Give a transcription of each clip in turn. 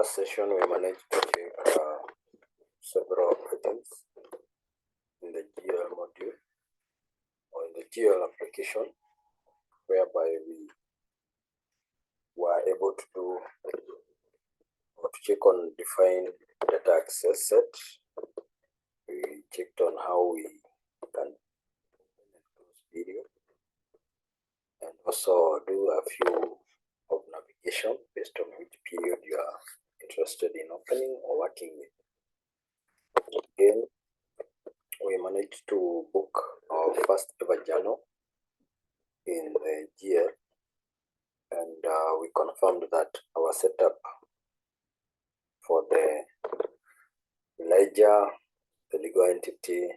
last session, we managed to check several items in the GL module or in the GL application, whereby we were able to do or to check on defined data access set. We checked on how we can close video and also do a few of navigation based on which period you are interested in opening or working with. Again, we managed to book our first ever journal in the GL, and we confirmed that our setup for the ledger, the legal entity,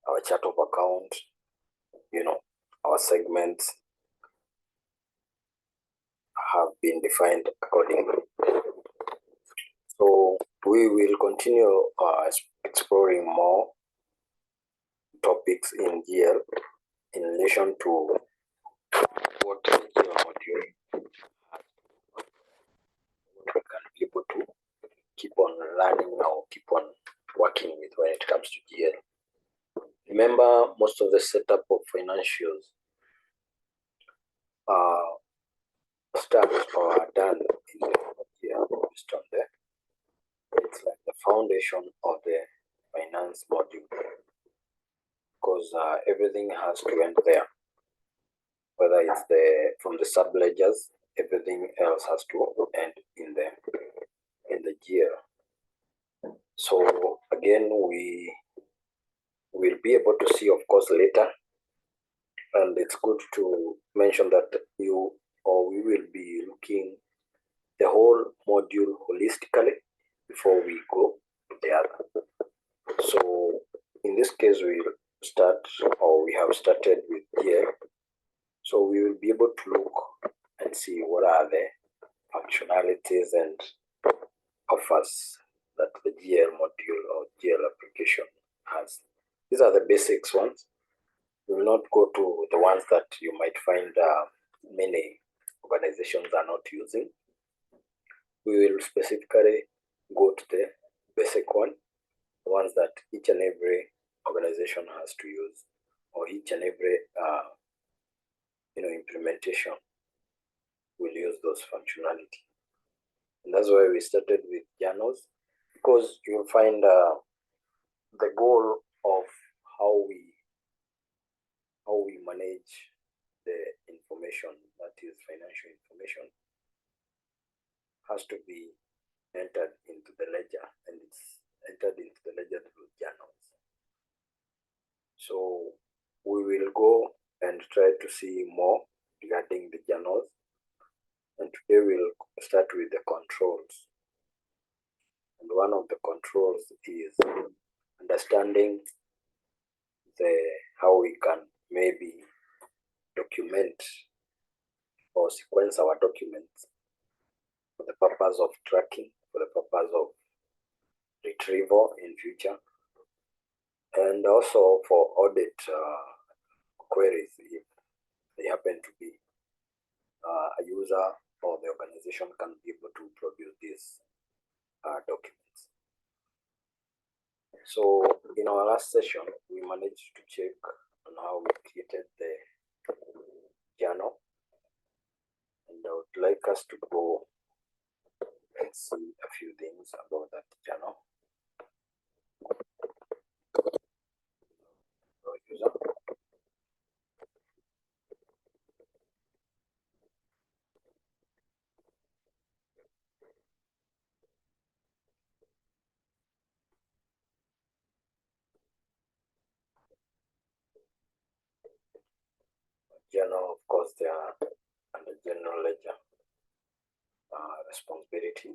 our chart of account, our segments have been defined accordingly. So we will continue exploring more topics in GL in relation to what the GL module has, what we can be able to keep on learning or keep on working with when it comes to GL. Remember, most of the setup of financials start or are done in the GL based on there. It's like the foundation of the finance module, because everything has to end there. Whether it's from the sub ledgers, everything else has to end in the GL. So again, we will be able to see, of course, later, and it's good to mention that we will be looking the whole module holistically before we go to the other. So in this case, we have started with GL. So we will be able to look and see what are the functionalities and offers that the GL module or GL application has. These are the basics ones. We will not go to the ones that you might find many organizations are not using. We will specifically go to the basic one, the ones that each and every organization has to use, or each and every implementation will use those functionality. And that's why we started with journals, because you'll find the goal of how we manage the information, that is financial information, has to be entered into the ledger, and it's entered into the ledger through journals. So we will go and try to see more regarding the journals, and today we'll start with the controls. And one of the controls is understanding how we can maybe document or sequence our documents for the purpose of tracking, for the purpose of retrieval in future, and also for audit queries if they happen to be a user or the organization can be able to produce these documents. So in our last session, we managed to check on how we created the journal, and I would like us to go and see a few things about that journal. User. Journal, of course, they are under general ledger responsibility.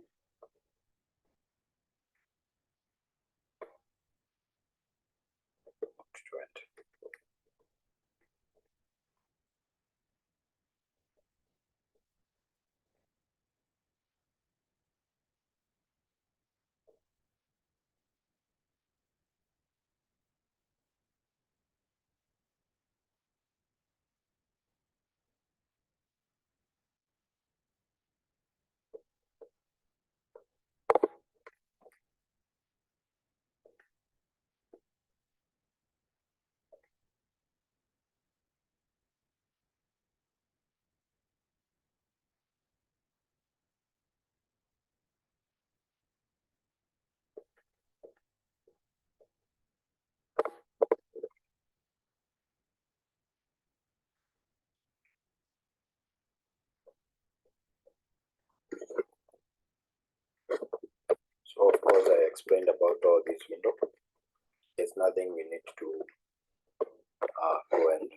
explained about all this window. There's nothing we need to go and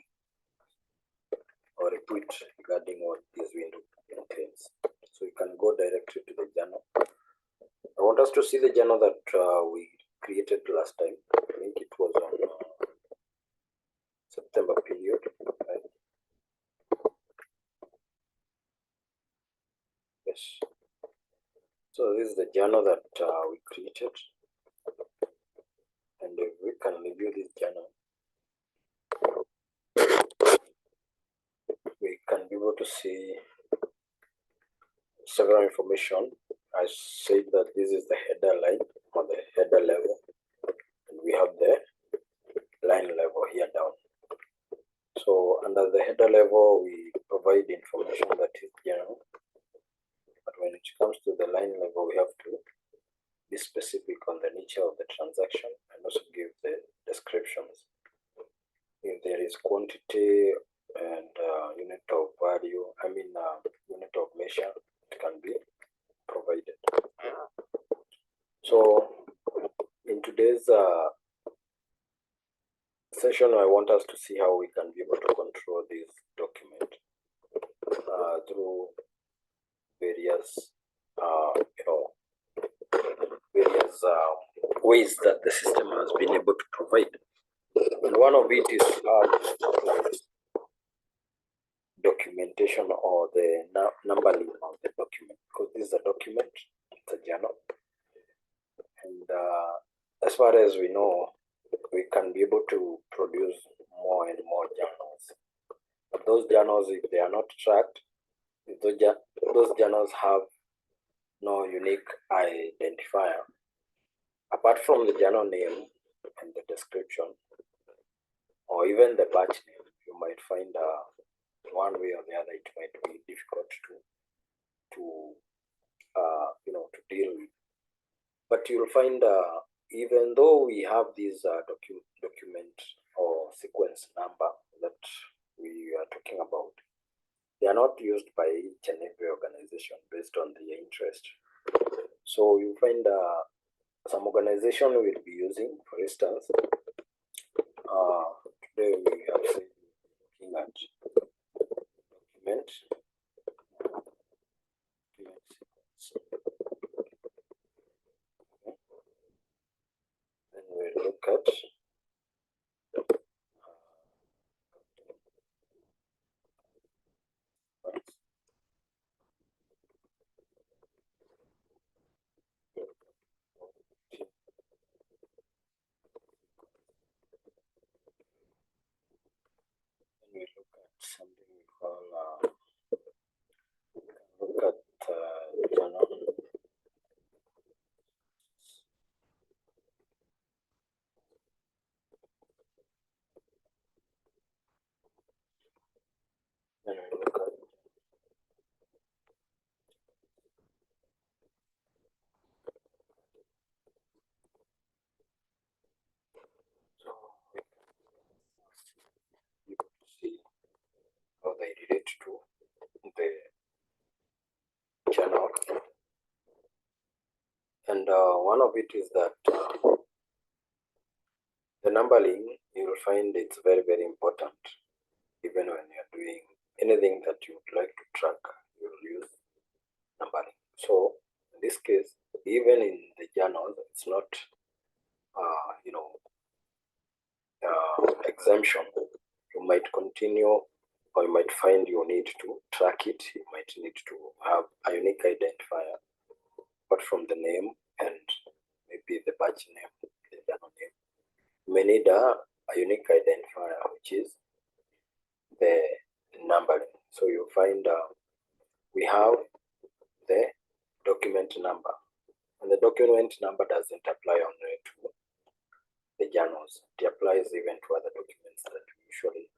or repeat regarding what this window contains. So you can go directly to the journal. I want us to see the journal that we created last time. I think it was on September period, right? Yes. So this is the journal that we created, and we can review this journal. We can be able to see several information. I said that this is the header line or the header level, and we have the line level here down. So under the header level, we provide information that is general, but when it comes to the line level, we have to be specific on the nature of the transaction and also give the descriptions. If there is quantity and unit of value, unit of measure, it can be provided. So in today's session, I want us to see how we can be able to control this document through various various ways that the system has been able to provide. And one of it is documentation or the numbering of the document, because this is a document, it's a journal, and as far as we know, we can be able to produce more and more journals. But those journals, if they are not tracked, if those journals have no unique identifier, apart from the journal name and the description, or even the batch name, you might find one way or the other it might be difficult to deal with. But you'll find even though we have this document or sequence number that we are talking about, they are not used by each and every organization based on their interest. So you find some organization will be using, for instance, today we are looking at document sequence. Then we look at something we call look at journal. Then we look at you could see how they relate to the journal. And one of it is that the numbering, you will find it's very, very important. Even when you're doing anything that you would like to track, you'll use numbering. So in this case, even in the journal, it's not exemption. You might continue, or you might find you need to track it. You might need to have a unique identifier, apart from the name and maybe the batch name, the journal name. You may need a unique identifier, which is the numbering. So you find we have the document number, and the document number doesn't apply only to the journals. It applies even to other documents that we usually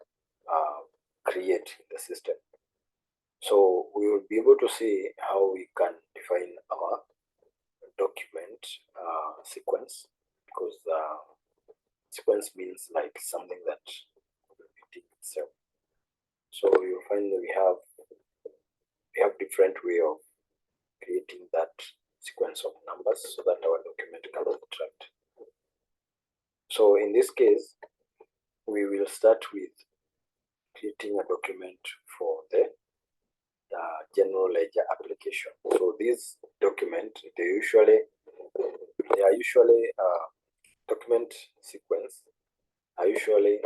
create in the system. So we will be able to see how we can define our document sequence, because sequence means like something that repeating itself. So you'll find that we have different way of creating that sequence of numbers so that our document can be tracked. So in this case, we will start with creating a document for the general ledger application. So these documents, they are usually document sequence are usually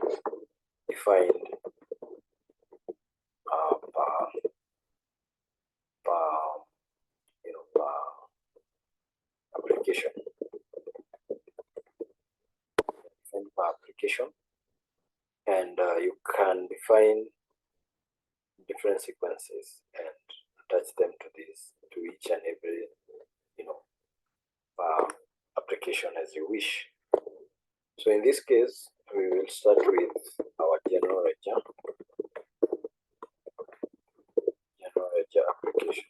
defined per application, and you can define different sequences and attach them to each and every application as you wish. So in this case, we will start with our general ledger application,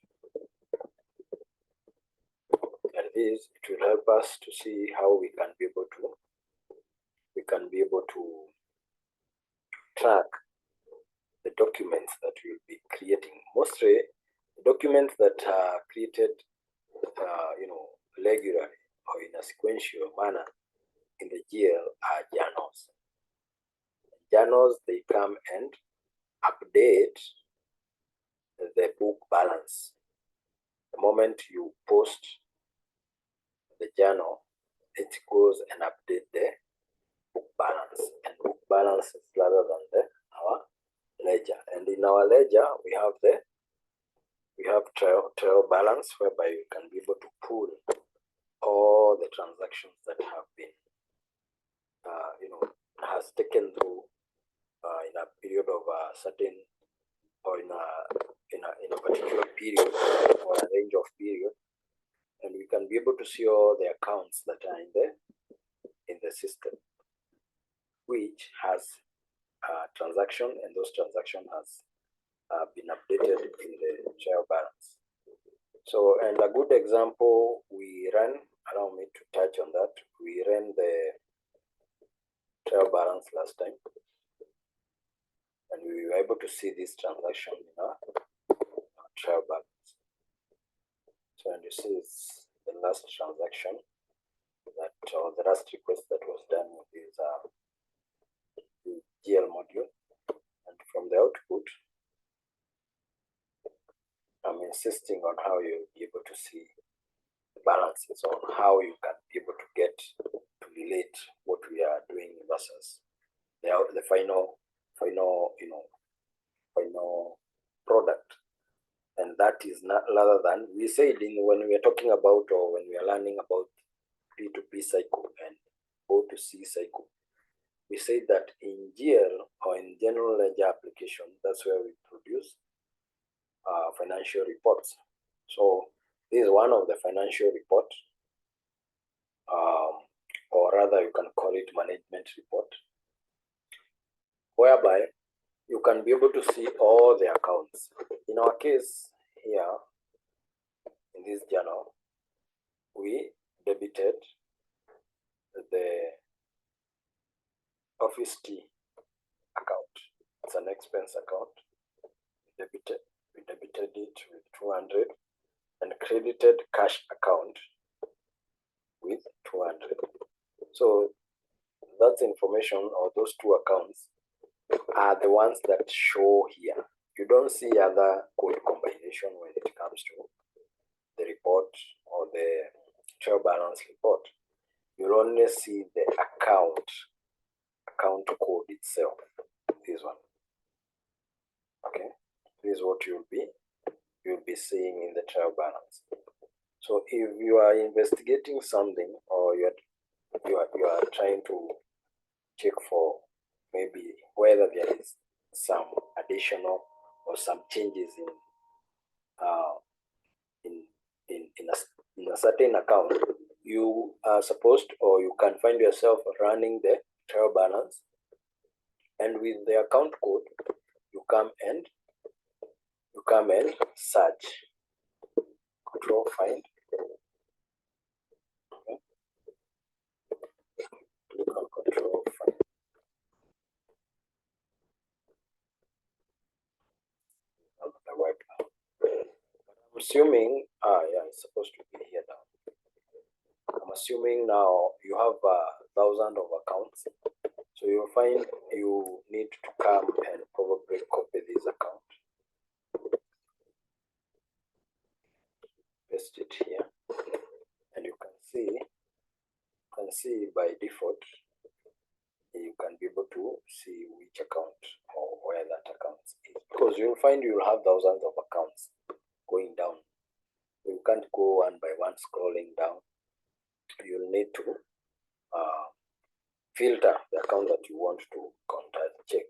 and this, it will help us to see how we can be able to track the documents that we'll be creating. Mostly the documents that are created regularly or in a sequential manner in the GL are journals. Journals, they come and update the book balance. The moment you post the journal, it goes and update the book balance, and book balance is rather than our ledger. And in our ledger, we have trail balance, whereby you can be able to pull all the transactions that have been has taken through in a period of a certain, or in a particular period or a range of period, and we can be able to see all the accounts that are in the system, which has a transaction, and those transactions has been updated in the trial balance. So, and a good example, we ran, allow me to touch on that, we ran the trial balance last time, and we were able to see this transaction in our trial balance. So, and you see it's the last transaction that, or the last request that was done with this GL module, and from the output, I'm insisting on how you'll be able to see the balances, on how you can be able to get to relate what we are doing versus the final product. And that is not rather than, we said when we are talking about, or when we are learning about P2P cycle and O2C cycle, we say that in GL, or in general ledger application, that's where we produce financial reports. So this is one of the financial reports, or rather you can call it management report, whereby you can be able to see all the accounts. In our case here, in this journal, we debited the office tea account. It's an expense account. We debited it with 200 and credited cash account with 200. So that's information, or those two accounts are the ones that show here. You don't see other code combination when it comes to the report or the trial balance report. You'll only see the account code itself. This one. Okay, this is what you'll be seeing in the trial balance. So if you are investigating something, or you are trying to check for maybe whether there is some additional or some changes in a certain account, you are supposed, or you can find yourself running the trial balance, and with the account code, you come and search. Control find. Okay. Click on control find. The web. I'm assuming, yeah, it's supposed to be here now. assuming now you have 1,000 of accounts. So you'll find you need to come and probably copy this account, paste it here, and you can see by default you can be able to see which account or where that account is, because you'll find you'll have thousands of accounts going down. You can't go one by one scrolling down. You'll need to filter the account that you want to contact, check.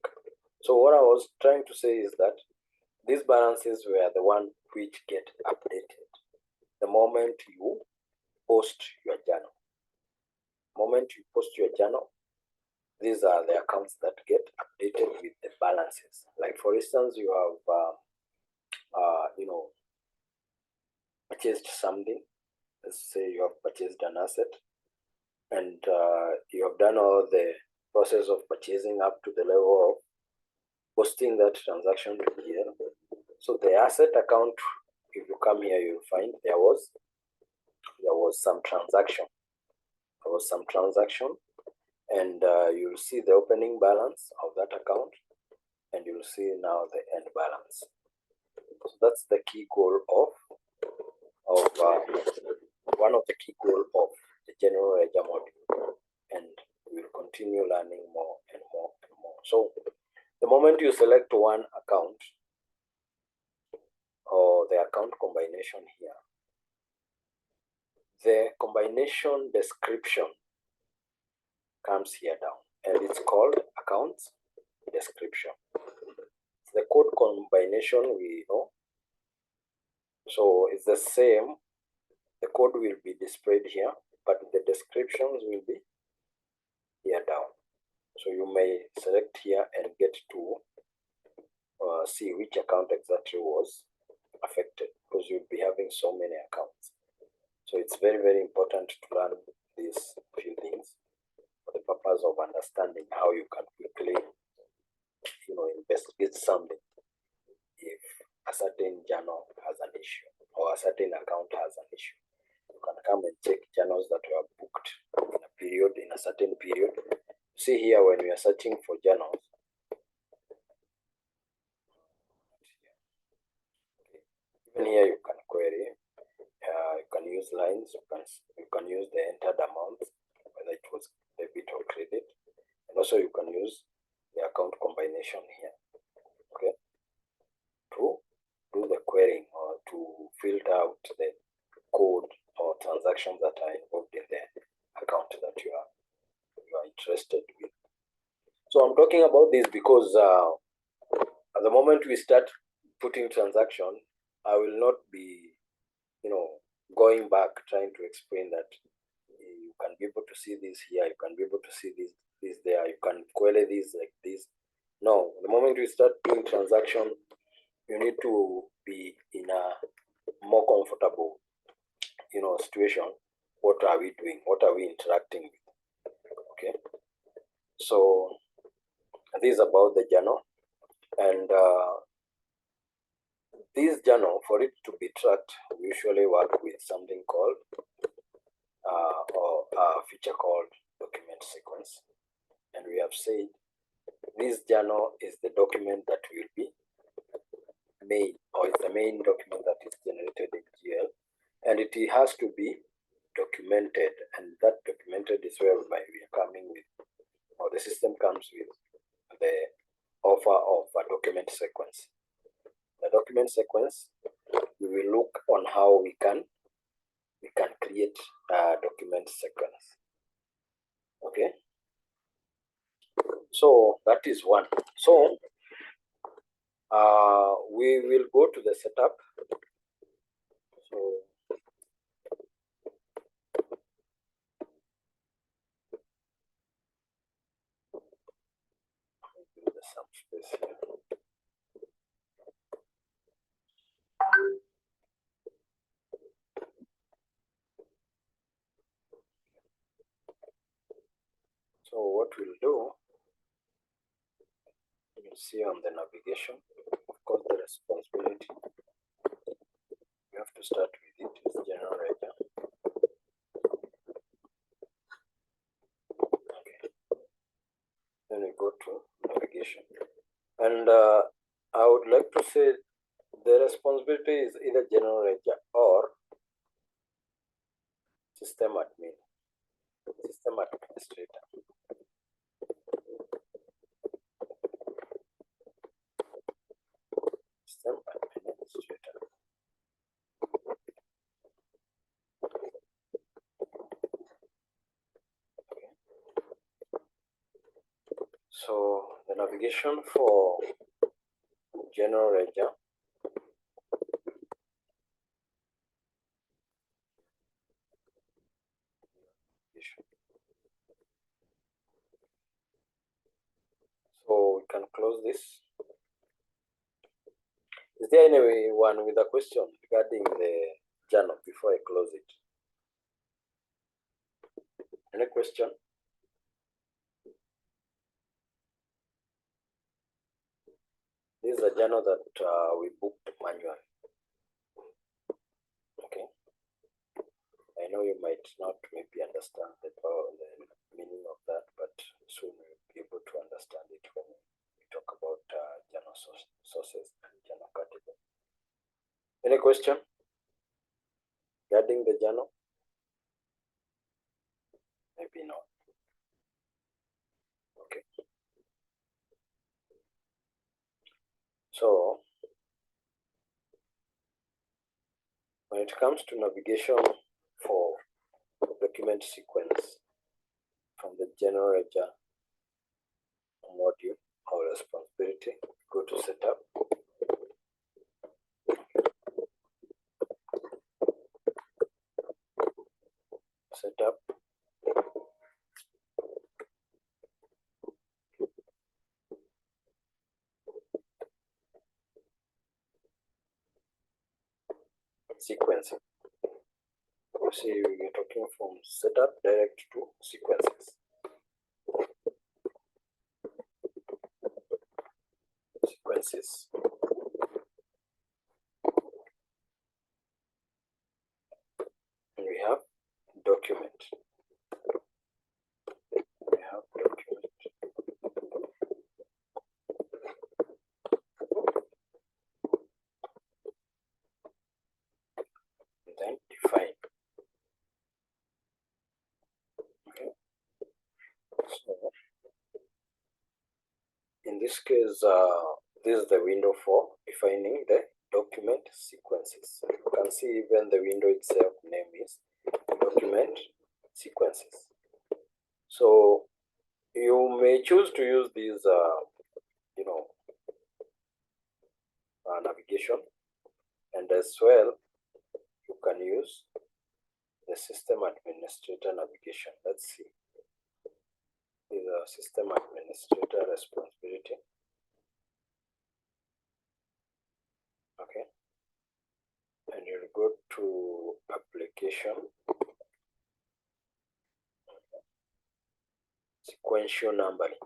So what I was trying to say is that these balances were the one which get updated the moment you post your journal. Moment you post your journal, these are the accounts that get updated with the balances. Like for instance, you have purchased something. Let's say you have purchased an asset, and you have done all the process of purchasing up to the level of posting that transaction to here. So the asset account, if you come here, you'll find there was some transaction. There was some transaction, and you'll see the opening balance of that account, and you'll see now the end balance. So that's the key goal of one of the key goals of the general ledger module, and we'll continue learning more and more and more. So the moment you select one account or the account combination here, the combination description comes here down, and it's called accounts description. The code combination we know, so it's the same. The code will be displayed here, but the descriptions will be here down. So you may select here and get to see which account exactly was affected, because you'll be having so many accounts. So it's very, very important to learn these few things for the purpose of understanding how you can quickly, investigate something if a certain journal has an issue or a certain account has an issue. You can come and check journals that were booked in a certain period. See here when we are searching for journals. Even here you can query. You can use lines. You can use the entered amount, whether it was debit or credit, and also you can use the account combination here. Okay, to do the querying or to filter out the code or transactions that are involved in the account that you are interested with. So I'm talking about this because at the moment we start putting transaction, I will not be, going back trying to explain that you can be able to see this here, you can be able to see this there, you can query this like this. No, the moment we start doing transaction, you need to be in a more comfortable, situation. What are we doing? What are we interacting with? Okay. So this is about the journal, and this journal, for it to be tracked, we usually work with something called or a feature called document sequence. And we have said this journal is the document that will be made, or it's the main document that is generated in GL, and it has to be documented, and that documented is whereby we are coming with, or the system comes with the offer of a document sequence. The document sequence, we will look on how we can create a document sequence. Okay, so that is one. So we will go to the setup. So some space here. So what we'll do, you'll see on the navigation, of course, the responsibility. You have to start with it is general ledger. And I would like to say the responsibility is either general ledger or system administrator. System administrator. So the navigation for general ledger so we can close this. Is there anyone with a question regarding the journal before I close it? Any question? This is a journal that we booked manually. Okay. I know you might not maybe understand the meaning of that, but soon you'll be able to understand it when we talk about journal sources and journal category. Any question regarding the journal? Maybe not. Okay. So when it comes to navigation for document sequence from the general ledger module or responsibility, go to setup. Setup. Sequencing. You see, we're talking from setup direct to sequences. Sequences. And we have document. We have document. And then define. Okay. So in this case, this is the window for defining the document sequences. You can see even the window itself name is document sequences. So you may choose to use these, navigation, and as well you can use the system administrator navigation. Let's see. This is a system administrator responsibility. Okay. And you'll go to application, sequential numbering.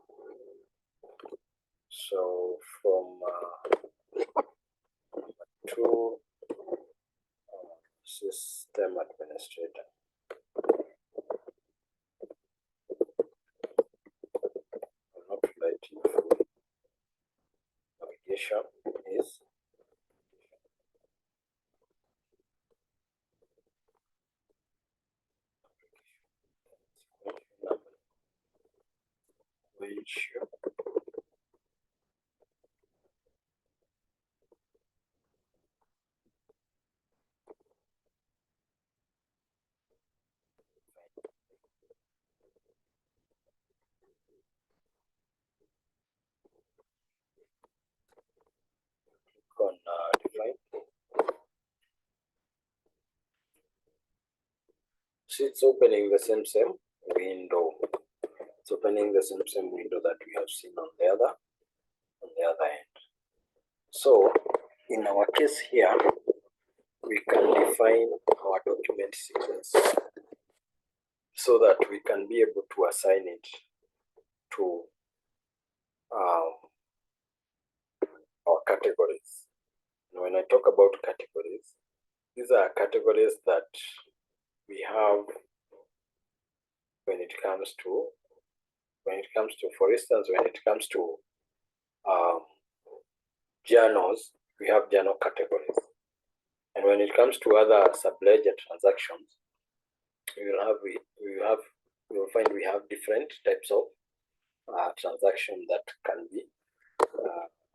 So from to system administrator. I'll not write in full. Navigation is which on define. See, it's opening the same window. It's opening the same window that we have seen on the other end. So in our case here, we can define our document sequence so that we can be able to assign it to our categories. And when I talk about categories, these are categories that we have when it comes to, for instance, when it comes to journals, we have journal categories. And when it comes to other subledger transactions, we will find we have different types of transaction that can be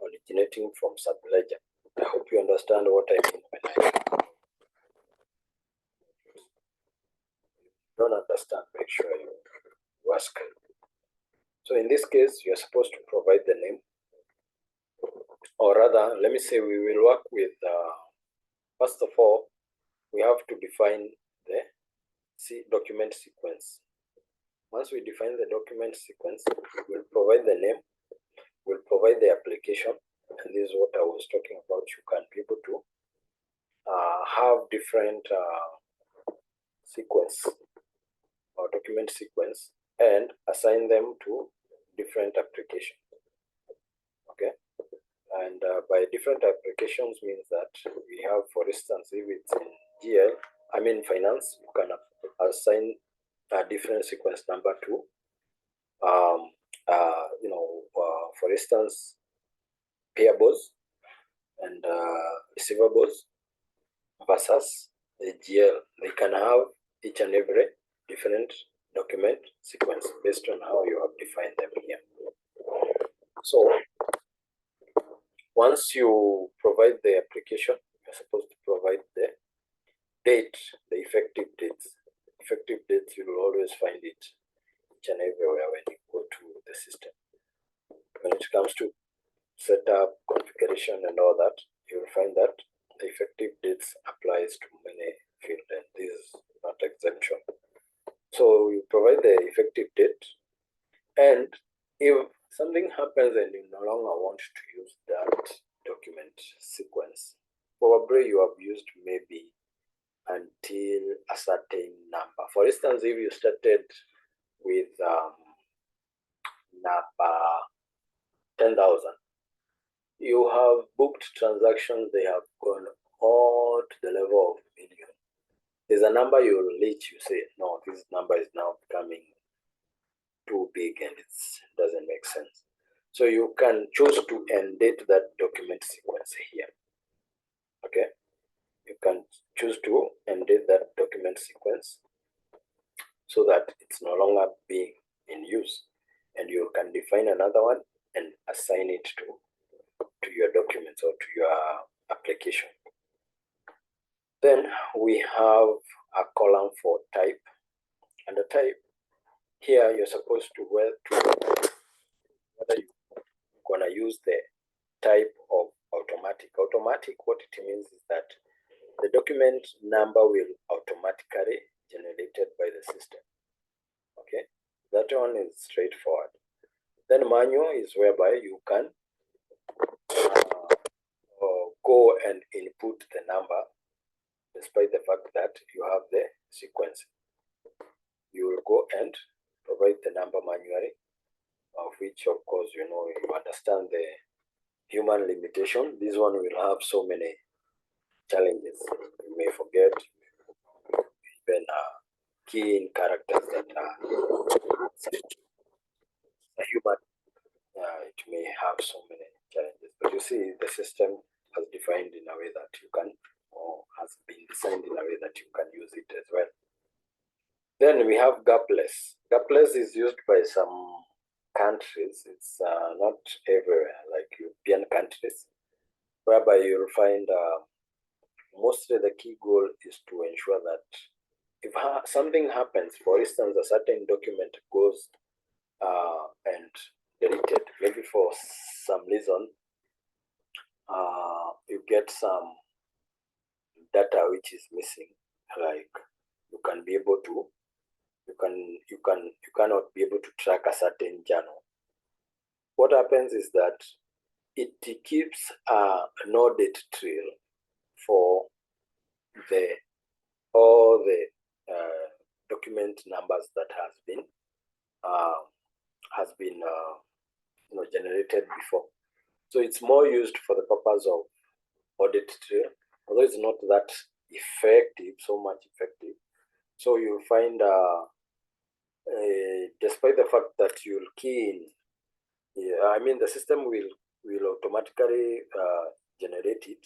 originating from subledger. I hope you understand what I mean when I don't understand, make sure you ask. So in this case, you're supposed to provide the name, or rather, let me say we will work with, first of all, we have to define the document sequence. Once we define the document sequence, we'll provide the name, we'll provide the application, and this is what I was talking about. You can be able to have different sequence or document sequence and assign them to different applications. Okay, and by different applications means that we have, for instance, if it's in GL, I mean finance, you can assign a different sequence number to, for instance, payables and receivables versus the GL. They can have each and every different document sequence based on how you have defined them here. So once you provide the application, you're supposed to provide the date, the effective dates. Effective dates, you will always find it each and everywhere when you go to the system. When it comes to setup, configuration, and all that, you will find that the effective dates applies to many fields, and this is not exemption. So you provide the effective date, and if something happens and you no longer want to use that document sequence, probably you have used maybe until a certain number. For instance, if you started with number 10,000, you have booked transactions, they have gone all to the level of million. There's a number you will reach, you say, no, this number is now becoming too big and it doesn't make sense. So you can choose to end date that document sequence here. Okay, you can choose to end date that document sequence so that it's no longer being in use, and you can define another one and assign it to your documents or to your application. Then we have a column for type, and the type here you're supposed to whether you're gonna use the type of automatic. Automatic, what it means is that the document number will automatically generated by the system. Okay, that one is straightforward. Then manual is whereby you can go and input the number despite the fact that you have the sequence. You will go and provide the number manually, of which of course you understand the human limitation. This one will have so many challenges. You may forget, even key in characters that are a human. It may have so many challenges, but you see the system has defined in a way that you can, or has been designed in a way that you can use it as well. Then we have gapless. Gapless is used by some countries. It's not everywhere, like European countries, whereby you'll find mostly the key goal is to ensure that if something happens, for instance, a certain document goes and deleted, maybe for some reason, you get some data which is missing, like you can be able to, you cannot be able to track a certain journal. What happens is that it keeps an audit trail for all the document numbers that has been generated before. So it's more used for the purpose of audit trail, although it's not that effective, so much effective. So you'll find, despite the fact that you'll key in, the system will will automatically generate it.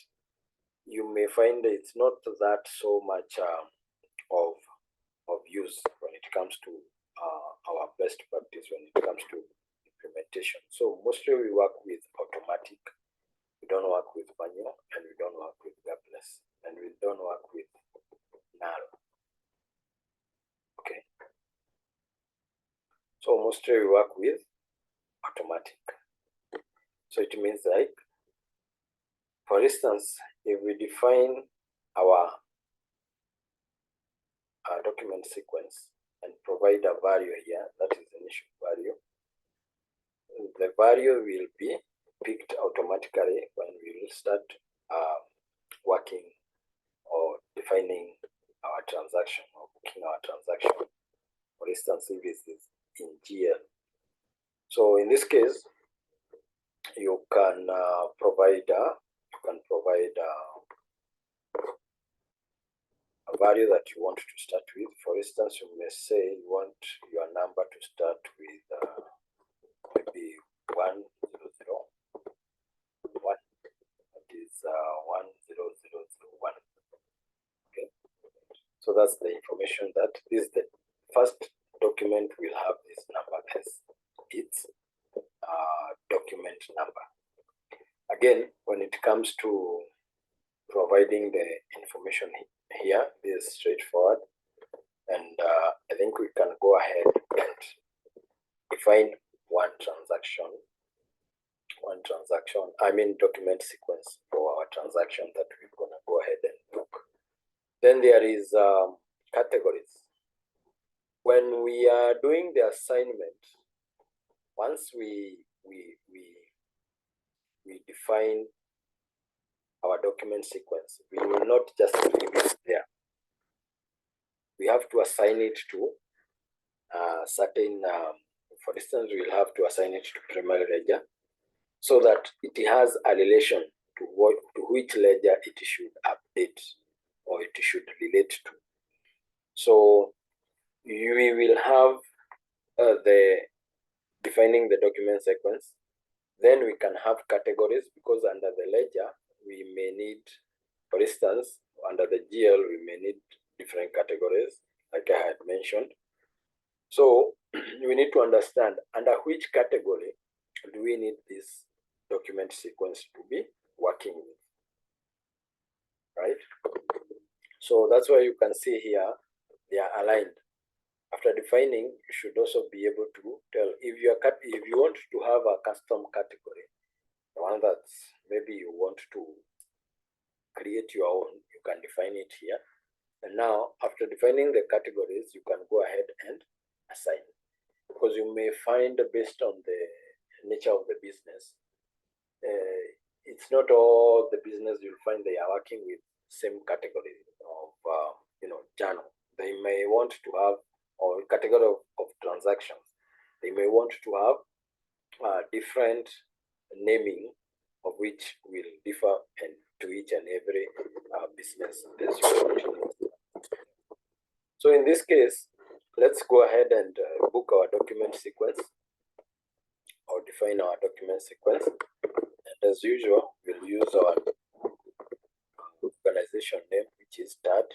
You may find it's not that so much of use when it comes to our best practice when it comes to implementation. So mostly we work with automatic, we don't work with manual, and we don't work with gapless, and we don't work with null. Okay. So mostly we work with automatic. So it means like, for instance, if we define our document sequence and provide a value here, that is the initial value, the value will be picked automatically when we will start working or defining our transaction or booking our transaction. For instance, if this is in GL. So in this case, you can provide a value that you want to start with. For instance, you may say you want your number to start with maybe 10001. That is 10001. Okay. So that's the information that is the first document will have this number as its document number. Again, when it comes to providing the information here, is straightforward, and I think we can go ahead and define one transaction, I mean document sequence for our transaction that we're gonna go ahead and book. Then there is categories. When we are doing the assignment, once we define our document sequence, we will not just leave it there. We have to assign it to certain, for instance, we will have to assign it to primary ledger so that it has a relation to which ledger it should update or it should relate to. So we will have the defining the document sequence. Then we can have categories, because under the ledger we may need, for instance, under the GL we may need different categories like I had mentioned. So we need to understand under which category do we need this document sequence to be working with, right? So that's why you can see here they are aligned. After defining, you should also be able to tell if you want to have a custom category, the one that maybe you want to create your own, you can define it here. And now, after defining the categories, you can go ahead and assign, because you may find, based on the nature of the business, it's not all the business you'll find they are working with same category of journal. They may want to have, or category of transactions, they may want to have different naming, of which will differ and to each and every business as well. So in this case, let's go ahead and book our document sequence or define our document sequence. And as usual, we'll use our organization name, which is TAD,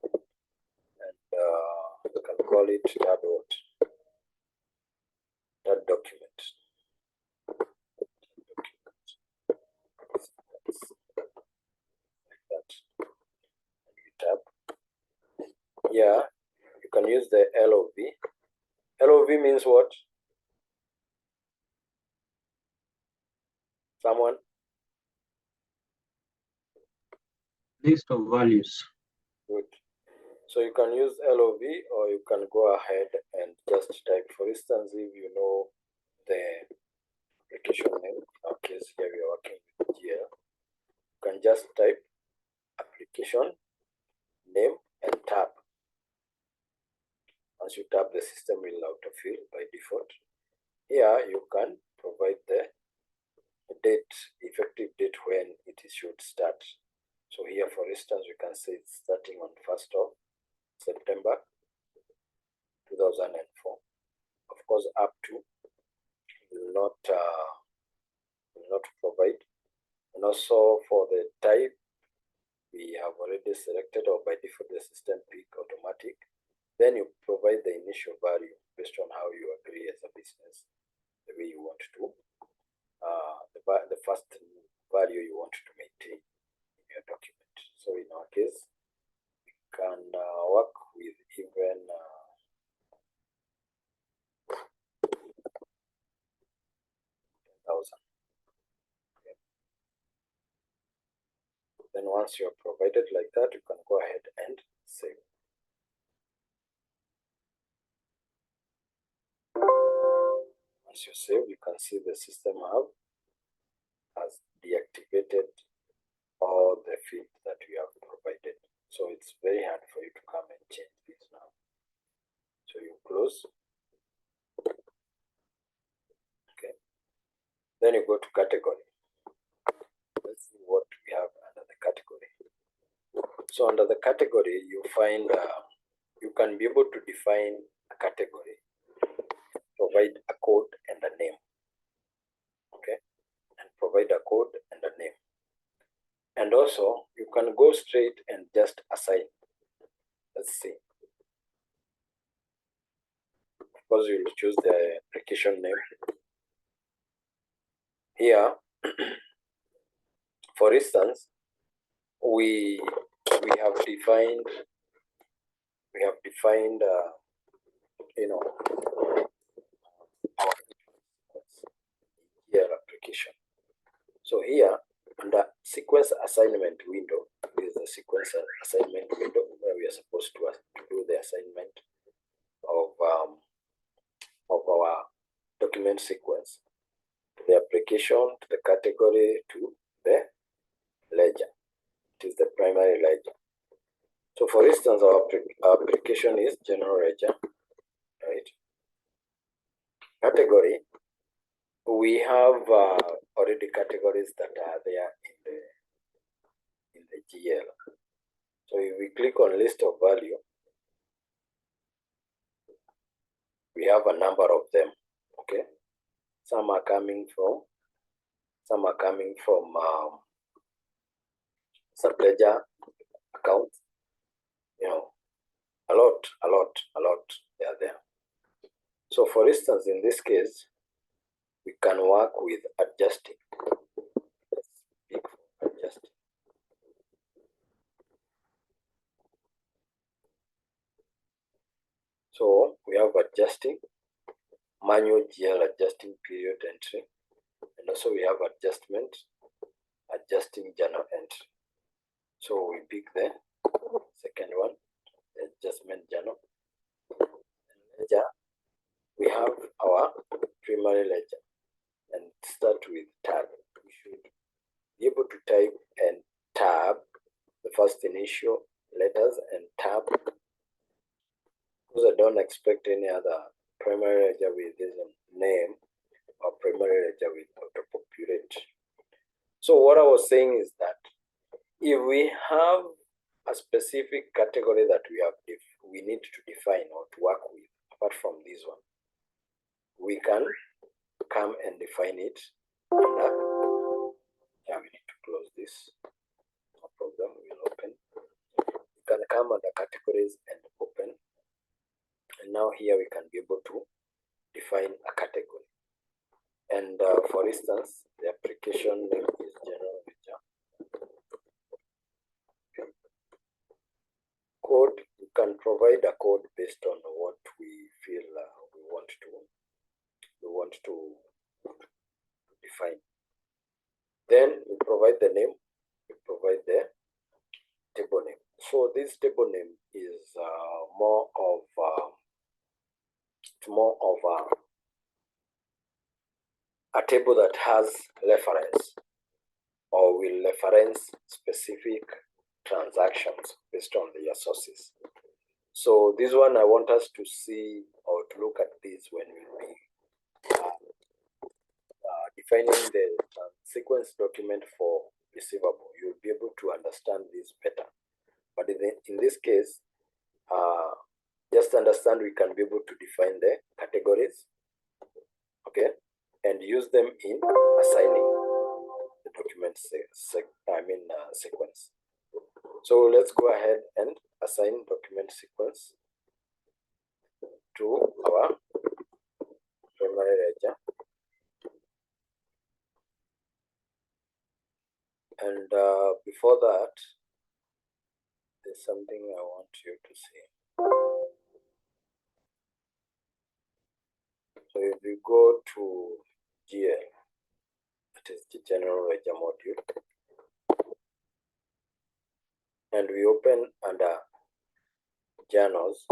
and we can call it TAD document. Like that. And we tab. Yeah, you can use the LOV. LOV means what? Someone? List of values. Good. So you can use LOV, or you can go ahead and just type, for instance, if you know the application name, in our case here we are working with GL, you can just type application name and tab. Once you tab, the system will autofill by default. Here you can provide the date, effective date when it should start. So here, for instance, we can say it's starting on 1st of September 2004. Of course, up to will will not provide. And also for the type, we have already selected, or by default the system pick automatic. Then you provide the initial value based on how you agree as a business, the way you want to, the first value you want to maintain in your document. So in our case, we can work with even 10,000. Okay. Then once you are provided like that, you can go ahead and save. Once you save, you can see the system hub has deactivated all the fields that we have provided. So it's very hard for you to come and change this now. So you close. Okay. Then you go to category. Let's see what we have under the category. So under the category, you find you can be able to define a category, provide a code and a name. Okay, and provide a code and a name. And also, you can go straight and just assign. Let's see. Of course, you'll choose the application name. Here, for instance, we have defined our application. So here under sequence assignment window, this is the sequence assignment window where we are supposed to do the assignment of our document sequence to the application, to the category, to the ledger. It is the primary ledger. So for instance, our application is general ledger, right? Category, we have already categories that are there in the GL. So if we click on list of value, we have a number of them. Okay, some are coming from subledger accounts. You know, a lot they are there. So for instance, in this case, we can work with adjusting. Let's pick for adjusting. So we have adjusting, manual GL adjusting period entry, and also we have adjustment, adjusting journal entry. So we pick the second one, the adjustment journal. And ledger, we have our primary ledger, and start with tab. We should be able to type and tab, the first initial letters, and tab, because I don't expect any other primary ledger with this name or primary ledger with autopopulate. So what I was saying is that if we have a specific category that we need to define or to work with, apart from this one, we can come and define it under. Yeah, we need to close this. No problem. We will open. We can come under categories and open. And now here we can be able to define a category. And for instance, the application name is general ledger. Okay. Code, you can provide a code based on what we feel we want to define. Then we provide the name, we provide the table name. So this table name is more of a table that has reference or will reference specific transactions based on their sources. So this one I want us to see or to look at this when we be defining the sequence document for receivable. You'll be able to understand this better. But in this case, just understand we can be able to define the categories, okay, and use them in assigning. document sequence. So let's go ahead and assign document sequence to our primary ledger. And before that, there's something I want you to see. So if you go to GL, that is the general ledger module, and we open under journals,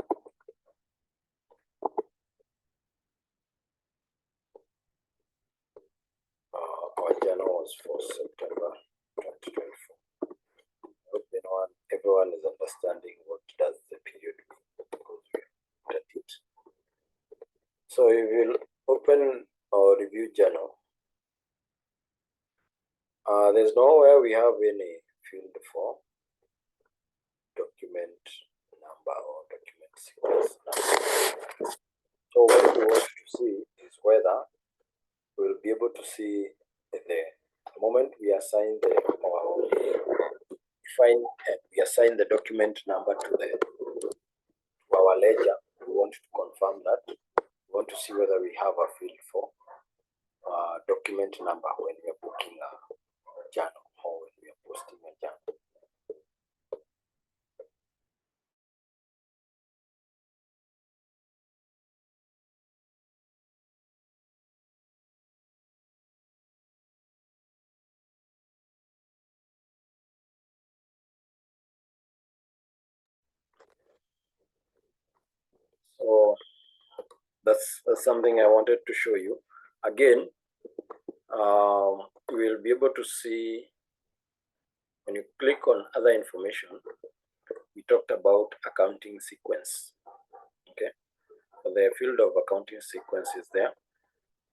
our journal was for September 2024. I hope everyone is understanding what does the period mean, because we looked at it. So we will open our review journal. There's nowhere we have any field for document number or document sequence number. So what we want to see is whether we'll be able to see the moment we assign we assign the document number to our ledger. We want to confirm that. We want to see whether we have a field for document number when we are booking a journal or when we are posting a journal. So that's something I wanted to show you. Again, we'll be able to see when you click on other information. We talked about accounting sequence. Okay, so the field of accounting sequence is there,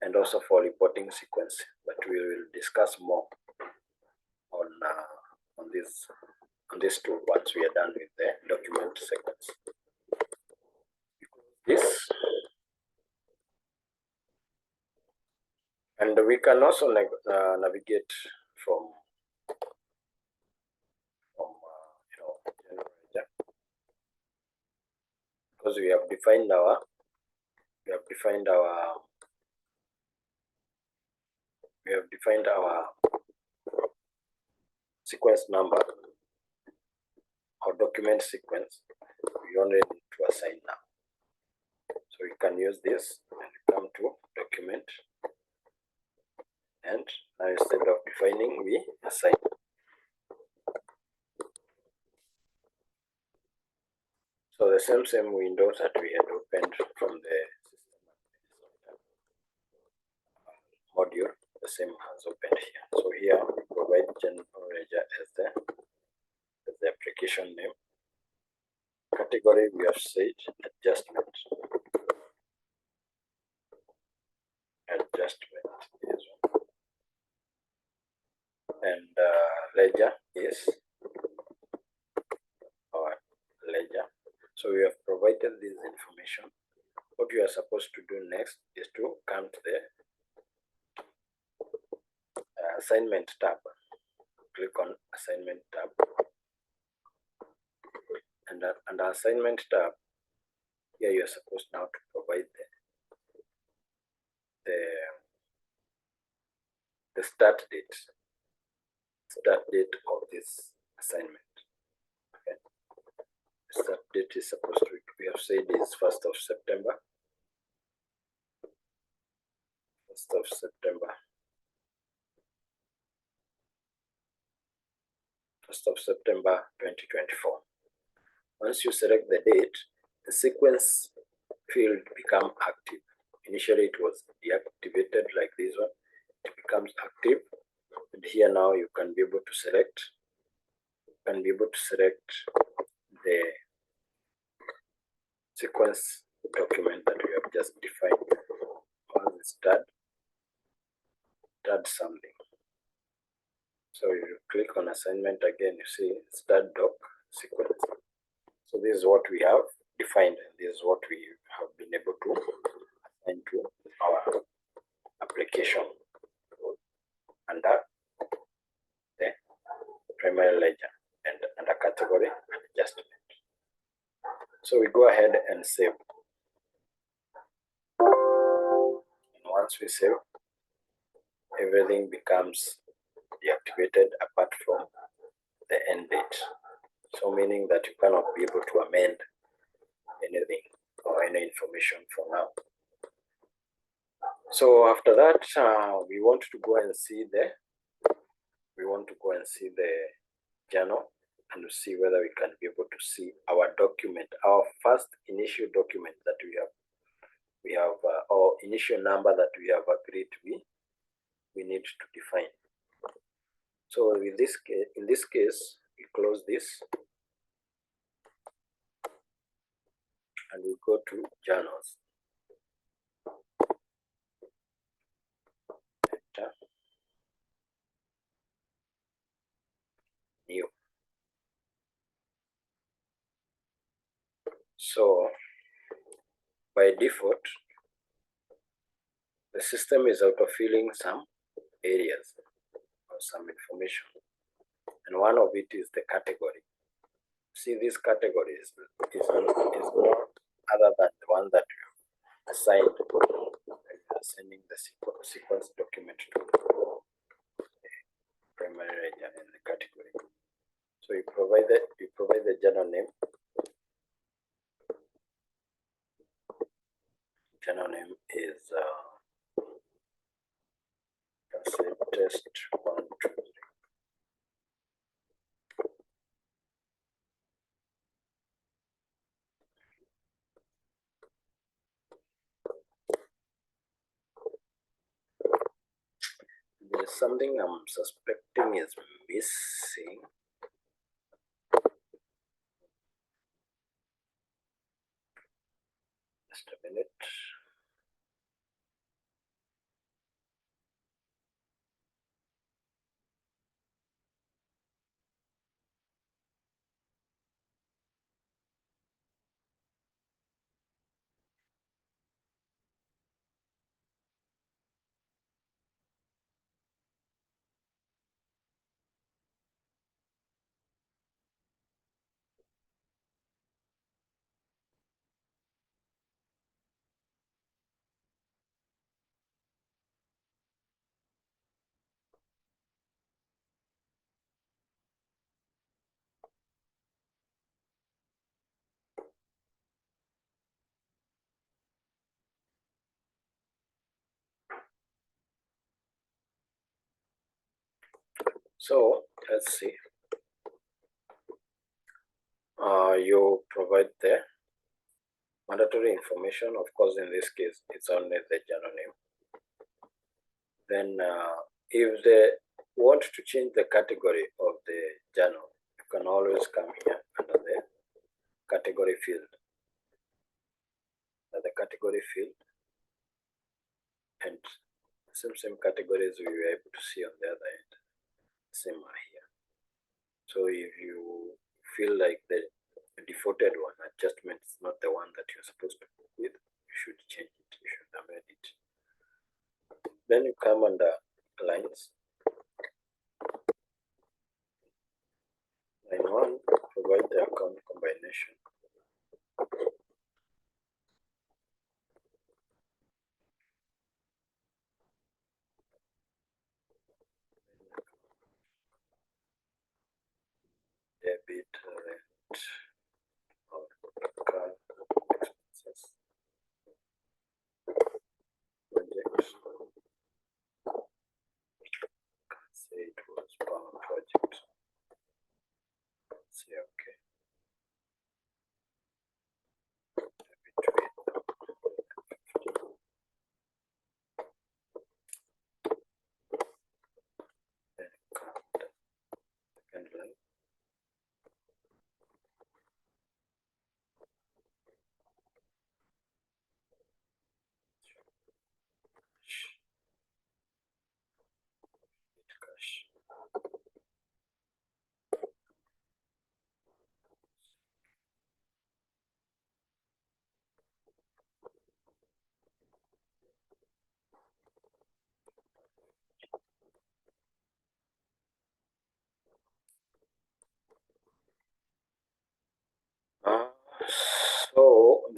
and also for reporting sequence, but we will discuss more on this tool once we are done with the document sequence. This, and we can also navigate from because we have defined our sequence number or document sequence. We only need to assign now. So we can use this and come to document, and now instead of defining, we assign. So the same window that we had opened from the system module, the same has opened here. So here we provide general ledger as the application name. Category we have said adjustment. Is one. And ledger is our ledger. So we have provided this information. What you are supposed to do next is to come to the assignment tab. Click on assignment tab, and under assignment tab, here you are supposed now to provide the start date of this assignment. Okay, the start date is supposed to, we have said, is 1st of September. 1st of September. 1st of September 2024. Once you select the date, the sequence field becomes active. Initially it was deactivated like this one. It becomes active, and here now you can be able to select. The sequence document that we have just defined. Once start something. So you click on assignment again, you see start doc sequence. So this is what we have defined, and this is what we have been able to assign to our application under primary ledger and under category and adjustment. So we go ahead and save. And once we save, everything becomes deactivated apart from the end date. So meaning that you cannot be able to amend anything or any information for now. So after that, we want to go and see the journal and see whether we can be able to see our document, our first initial document that we have or initial number that we have agreed we need to define. So in this case, we close this and we go to journals. Enter. New. So by default, the system is autofilling some areas or some information, and one of it is the category. See, this category is no other than the one that you assigned. You are sending the sequence document to the primary ledger in the category. So you provide the journal name. Journal name is say test 1, 2, 3. There's something I'm suspecting is missing. Just a minute. So let's see. You provide the mandatory information. Of course, in this case, it's only the journal name. Then if they want to change the category of the journal, you can always come here under the category field. The category field, and same categories we were able to see on the other end, same are here. So if you feel like the defaulted one adjustment is not the one that you're supposed to work with, you should change it, you should amend it. Then you come under lines. Line 1, provide the account combination. Debit, rent, or card expenses. Project. Say it was power project. Say okay.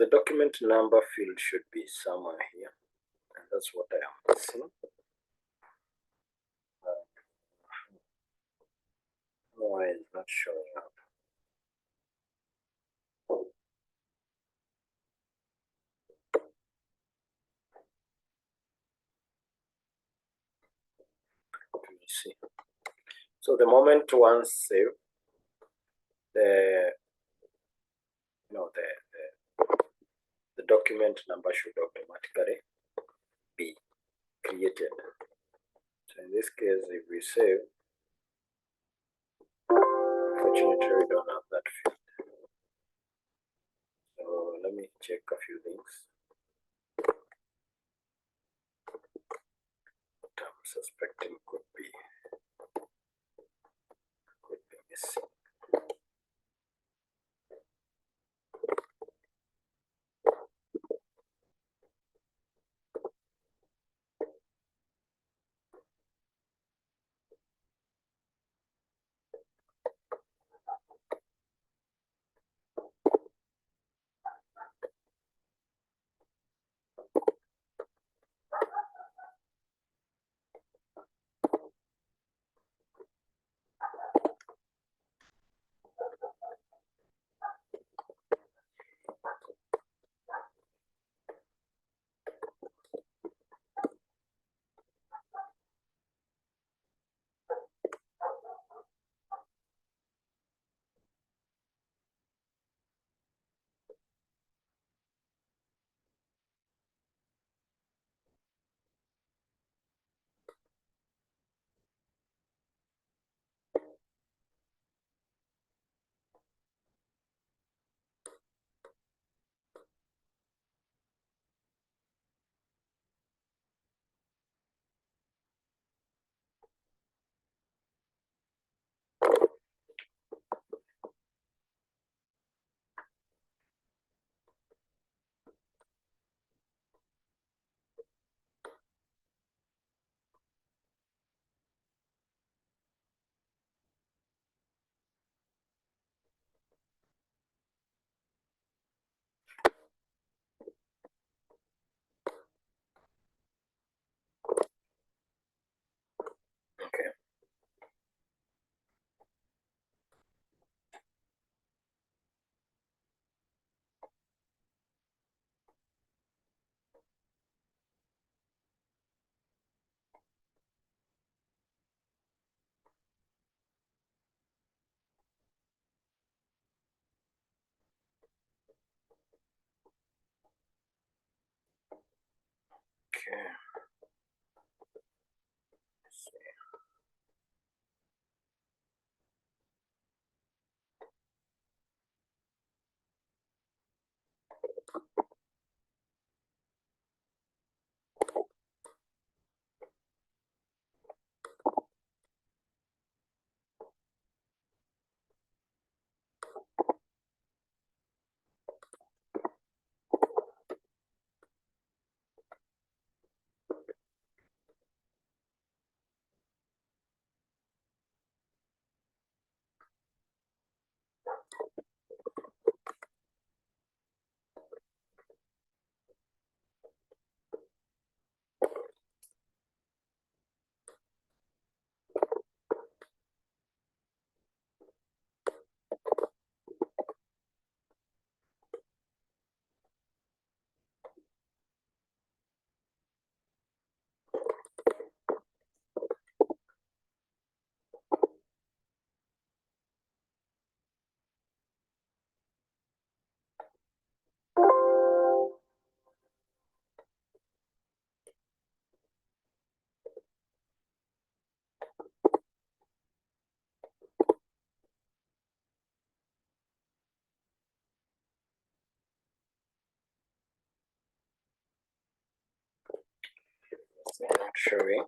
the document number field should be somewhere here, and that's what I am missing. Why it's not showing up? Let's see. So the moment one save, the the document number should automatically be created. So in this case, if we save, unfortunately we don't have that field. So let me check a few things. What I'm suspecting could be missing. Okay. Okay. It's not showing.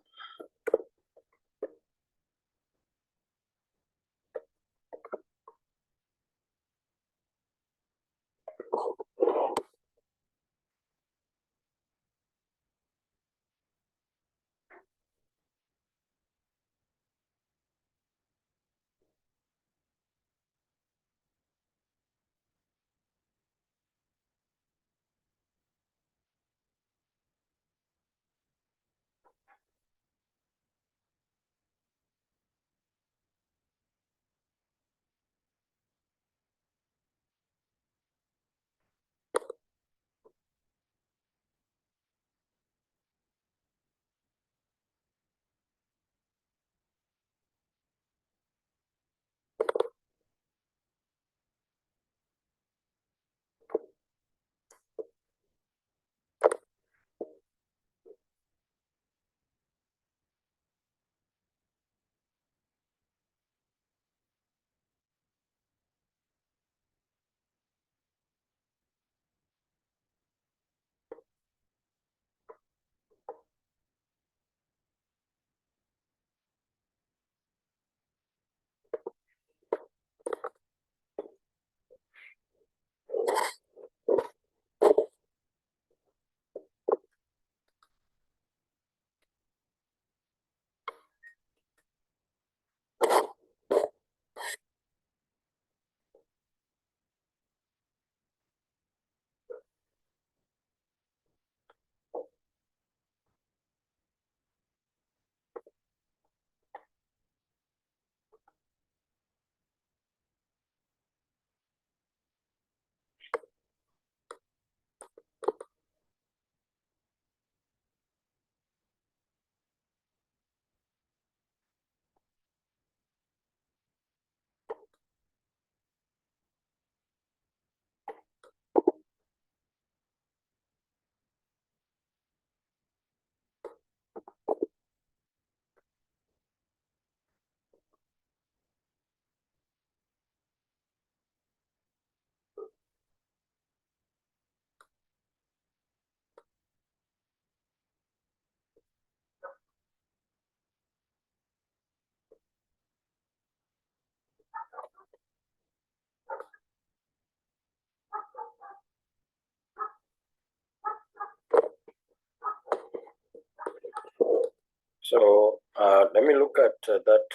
So let me look at that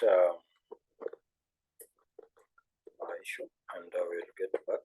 issue, and we'll get back.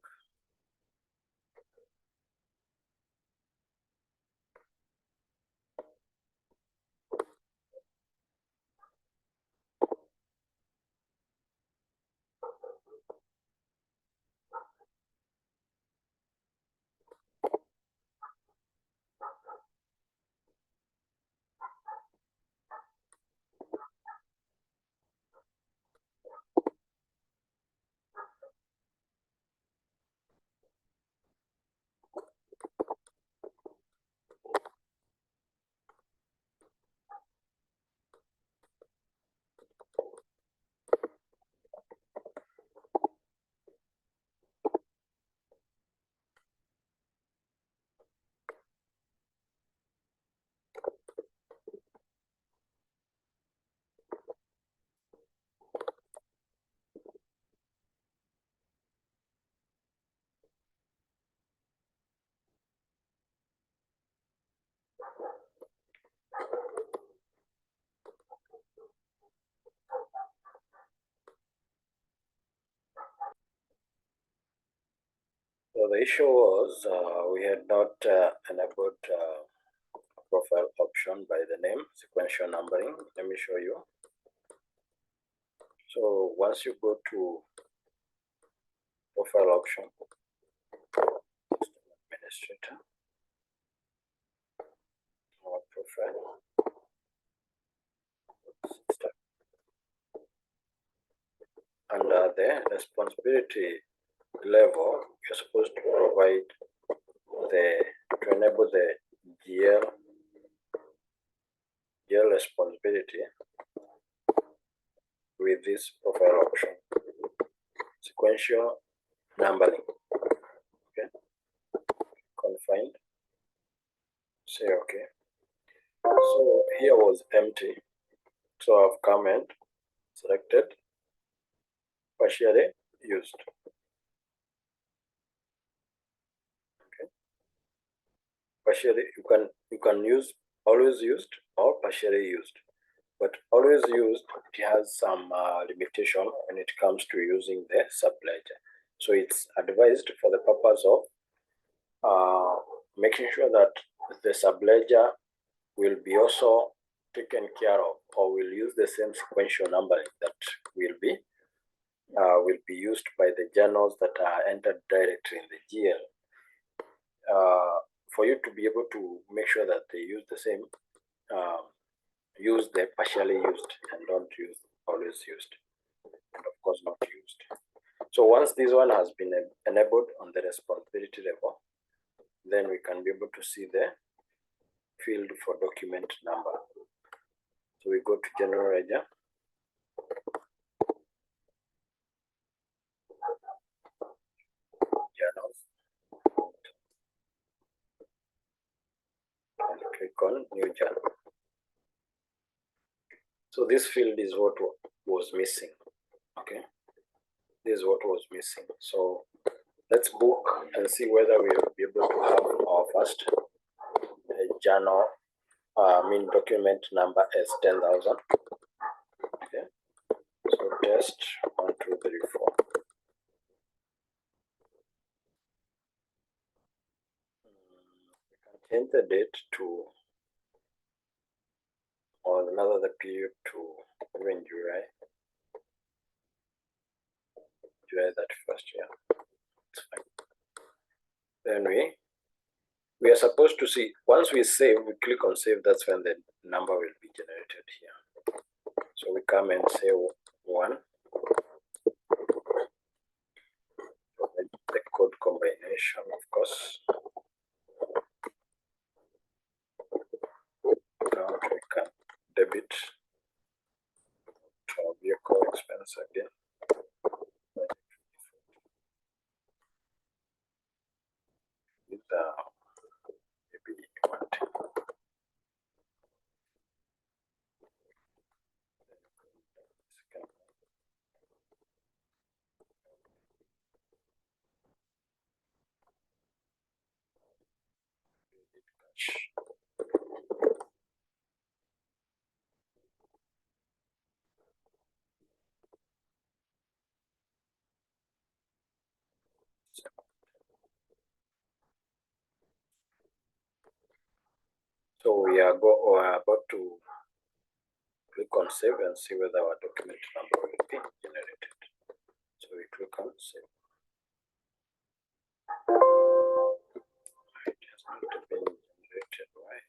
So the issue was we had not enabled profile option by the name sequential numbering. Let me show you. So once you go to profile option, administrator, or profile, under the responsibility level, you're supposed to provide to enable the GL responsibility with this profile option, sequential numbering. Okay, confined, say okay. So here was empty, so I've come and selected partially used. Okay, partially you can use always used or partially used, but always used, it has some limitation when it comes to using the subledger. So it's advised for the purpose of making sure that the subledger will be also taken care of, or will use the same sequential numbering that will be used by the journals that are entered directly in the GL. For you to be able to make sure that they use the same, use the partially used and don't use always used, and of course not used. So once this one has been enabled on the responsibility level, then we can be able to see the field for document number. So we go to general ledger, journals, and click on new journal. So this field is what was missing. Okay, this is what was missing. So let's book and see whether we will be able to have our first journal document number as 10,000. Okay, so test 1, 2, 3, 4. We can change the date to, or another the period to even July 31st. Yeah, it's fine. Then we are supposed to see, once we save, we click on save, that's when the number will be generated here. So we come and say 1, the code combination, of course. Account, we can debit to our vehicle expense again. With maybe one thing. So we are about to click on save and see whether our document number will be generated. So we click on save. It has not been generated. Why?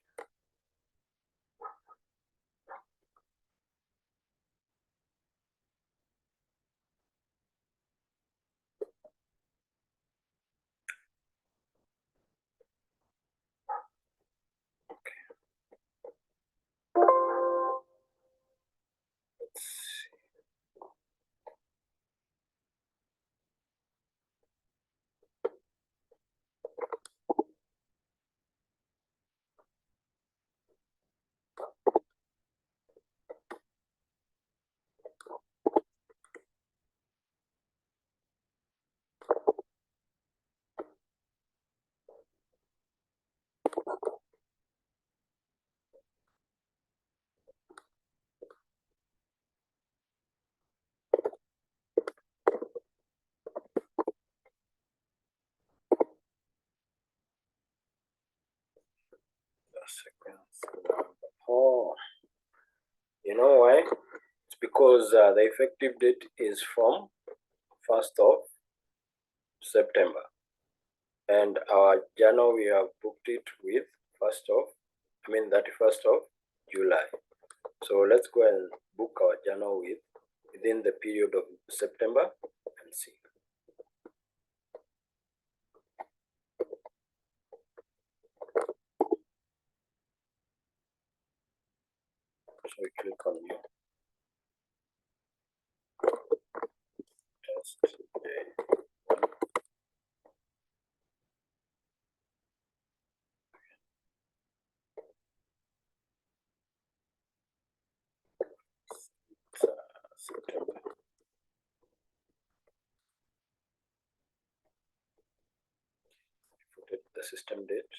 Let's see. The sequence number. Oh, you know why? It's because the effective date is from 1st of September, and our journal we have booked it with 31st of July. So let's go and book our journal within the period of September and see. So we click on new. Test day. September. Put the system date.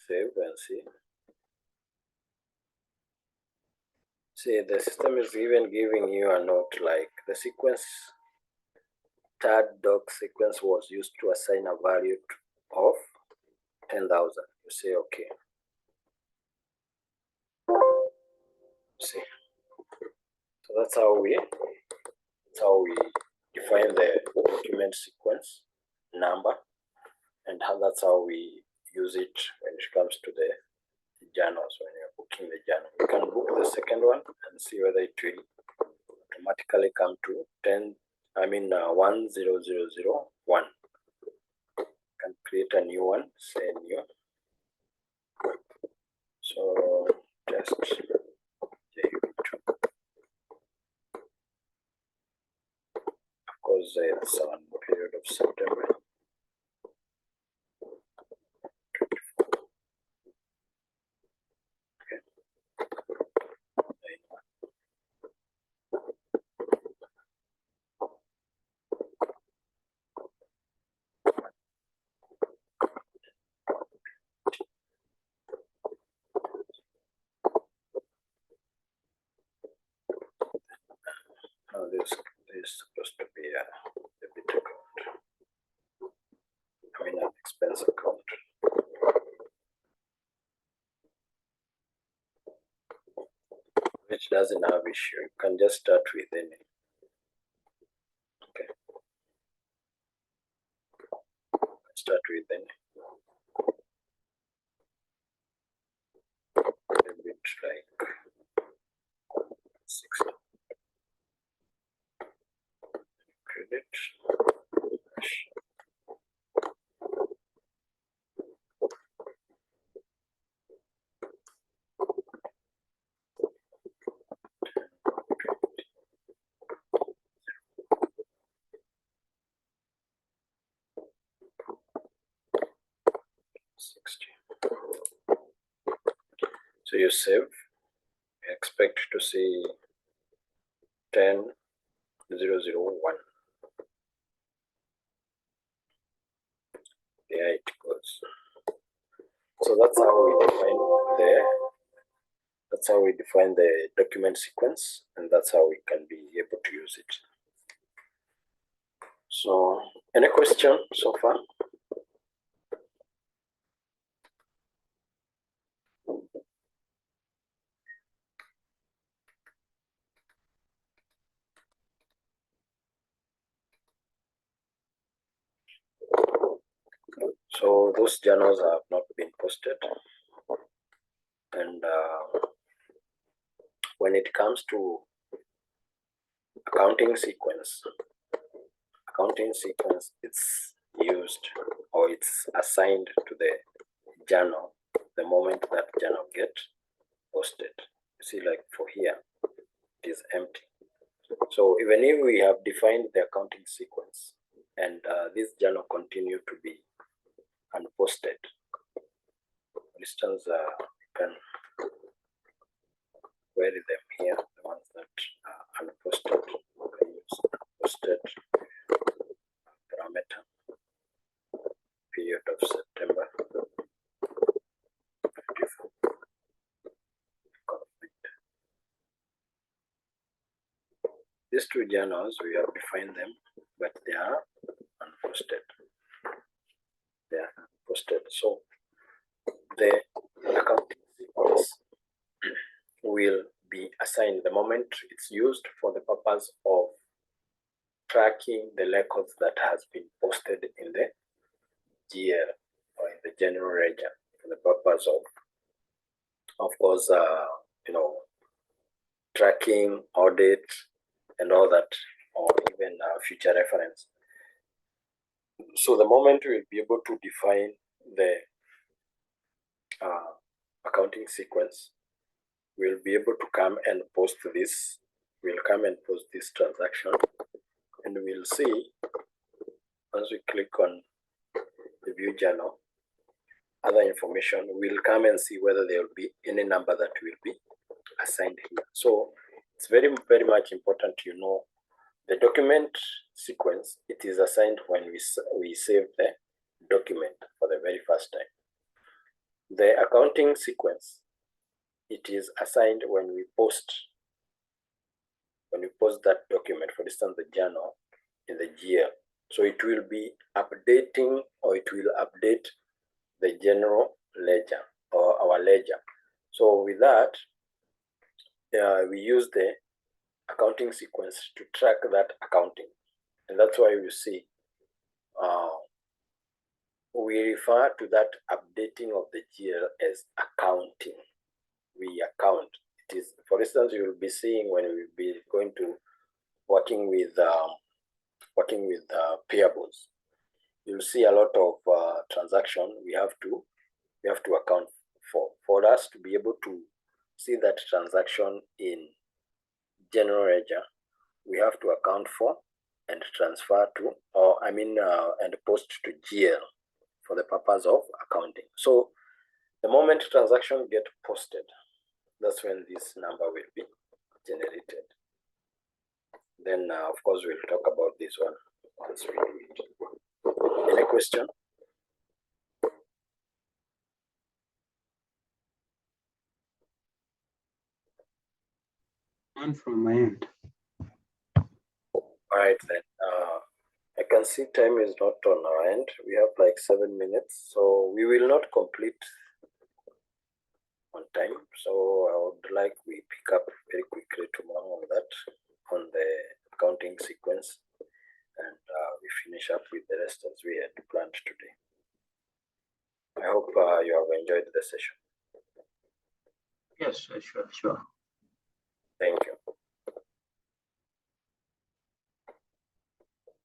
Save and see. See, the system is even giving you a note like the sequence third doc sequence was used to assign a value of 10,000. You say okay. See, so that's how we define the document sequence number, and that's how we use it when it comes to the journals. When you're booking the journal, you can book the second one and see whether it will automatically come to 10001. You can create a new one, say new. So test of course it's on period of September. Now this is supposed to be a debit account. An expense account. Which doesn't have issue. You can just start with any. Okay. Start with any. A bit like 60. So you save, expect to see 10,001. There it goes. So that's how we define the document sequence, and that's how we can be able to use it. So, any question so far? So those journals have not been posted, and when it comes to accounting sequence, it's used or it's assigned to the journal the moment that journal gets posted. You see, like for here, it is empty. So even if we have defined the accounting sequence and this journal continue to be unposted, for instance, you can query them here, the ones that are unposted. You can use unposted parameter, period of September 54. These two journals, we have defined them, but they are unposted. They are unposted. So the accounting sequence will be assigned the moment it's used for the purpose of tracking the records that has been posted in the GL or in the general ledger for the purpose of course, tracking, audit, and all that, or even future reference. So the moment we'll be able to define the accounting sequence, we'll be able to come and post this. We'll come and post this transaction, and we'll see once we click on the view journal, other information, we'll come and see whether there will be any number that will be assigned here. So it's very, very much important you know the document sequence. It is assigned when we save the document for the very first time. The accounting sequence, it is assigned when we post that document, for instance, the journal in the GL. So it will be updating, or it will update the general ledger or our ledger. So with that, we use the accounting sequence to track that accounting, and that's why you see we refer to that updating of the GL as accounting. We account. It is, for instance, you will be seeing when we will be going to working with payables. You'll see a lot of transaction we have to account for us to be able to see that transaction in general ledger. We have to account for and transfer to, and post to GL for the purpose of accounting. So the moment transaction get posted, that's when this number will be generated. Then of course we'll talk about this one once we do it. Any question? None from my end. All right then. I can see time is not on our end. We have like 7 minutes, so we will not complete on time. So I would like we pick up very quickly tomorrow on that, on the accounting sequence, and we finish up with the rest as we had planned today. I hope you have enjoyed the session. Yes, sure. Thank you.